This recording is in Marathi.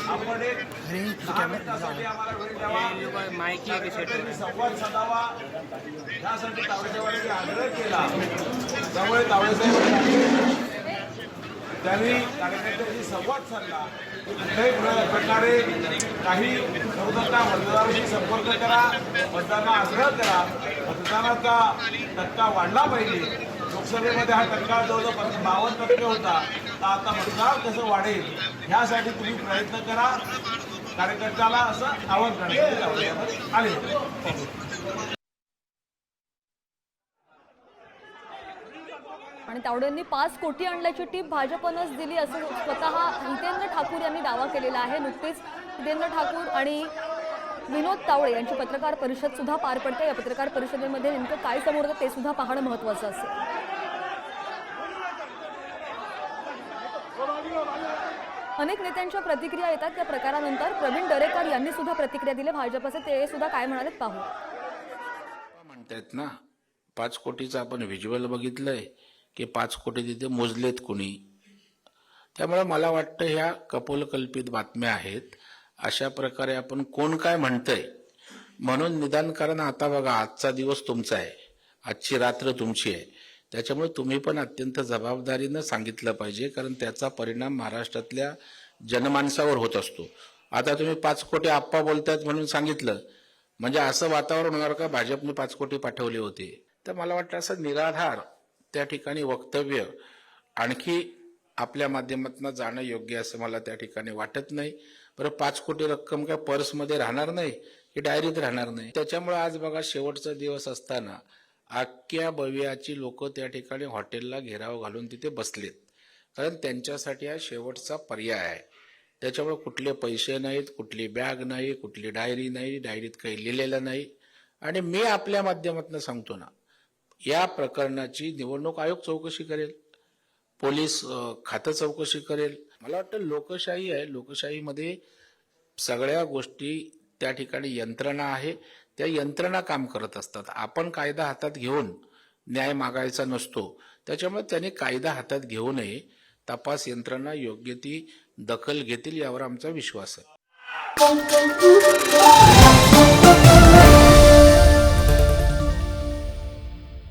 आपण एक संवाद साधावा यासाठी तावडेसाहेबांनी आग्रह केला। त्यामुळे तावडेसाहेब त्यांनी कार्यकर्त्यांशी संवाद साधला। कुठल्याही प्रकारे काही विरोधकांना मतदारांशी संपर्क करा, मतदारांना आग्रह करा, मतदानाचा टक्का वाढला पाहिजे। लोकसभेमध्ये हा टक्का जवळजवळ 52% होता, तर आता मतदार कसं वाढेल यासाठी तुम्ही प्रयत्न करा। कार्यकर्त्याला असं आवाहन करण्यात आले। आणि तावडेंनी 5 कोटी आणल्याची टीप भाजपनंच दिली असं स्वतः हितेंद्र ठाकूर यांनी दावा केलेला आहे। नुकतेच हितेंद्र ठाकूर आणि विनोद तावडे यांची पत्रकार परिषद सुद्धा पार पडते। या पत्रकार परिषदेमध्ये नेमकं काय समोर येतं ते सुद्धा पाहणं महत्त्वाचं असेल। अनेक नेत्यांच्या प्रतिक्रिया येतात। त्या प्रकारानंतर प्रवीण दरेकर यांनी सुद्धा प्रतिक्रिया दिली। भाजपचे ते सुद्धा काय म्हणाले पाहू। म्हणतात ना 5 कोटीचं आपण व्हिज्युअल बघितलंय की 5 कोटी तिथे मोजलेत कुणी, त्यामुळे मला वाटतं ह्या कपोलकल्पित बातम्या आहेत। अशा प्रकारे आपण कोण काय म्हणतंय म्हणून निदान, कारण आता बघा आजचा दिवस तुमचा आहे, आजची रात्र तुमची आहे, त्याच्यामुळे तुम्ही पण अत्यंत जबाबदारीनं सांगितलं पाहिजे, कारण त्याचा परिणाम महाराष्ट्रातल्या जनमानसावर होत असतो। आता तुम्ही 5 कोटी आप्पा बोलतायत म्हणून सांगितलं म्हणजे असं वातावरण होणार का भाजपने 5 कोटी पाठवले होते? तर मला वाटतं असं निराधार त्या ठिकाणी वक्तव्य आणखी आपल्या माध्यमातून जाणं योग्य असं मला त्या ठिकाणी वाटत नाही। बरं 5 कोटी रक्कम काय पर्समध्ये राहणार नाही की डायरीत राहणार नाही? त्याच्यामुळे आज बघा शेवटचा दिवस असताना अख्ख्या बवियाची लोक त्या ठिकाणी हॉटेलला घेराव घालून तिथे बसलेत, कारण त्यांच्यासाठी हा शेवटचा पर्याय आहे। त्याच्यामुळे कुठले पैसे नाहीत, कुठली बॅग नाही, कुठली डायरी नाही, डायरीत काही लिहिलेलं नाही। आणि मी आपल्या माध्यमातून सांगतो ना, या प्रकरणाची निवडणूक आयोग चौकशी करेल, पोलीस खातं चौकशी करेल। मला वाटतं लोकशाही आहे, लोकशाहीमध्ये सगळ्या गोष्टी त्या ठिकाणी यंत्रणा आहे, त्या यंत्रणा काम करत असतात। आपण कायदा हातात घेऊन न्याय मागायचा नसतो, त्याच्यामुळे त्यांनी कायदा हातात घेऊ नये। तपास यंत्रणा योग्य ती दखल घेतील यावर आमचा विश्वास आहे।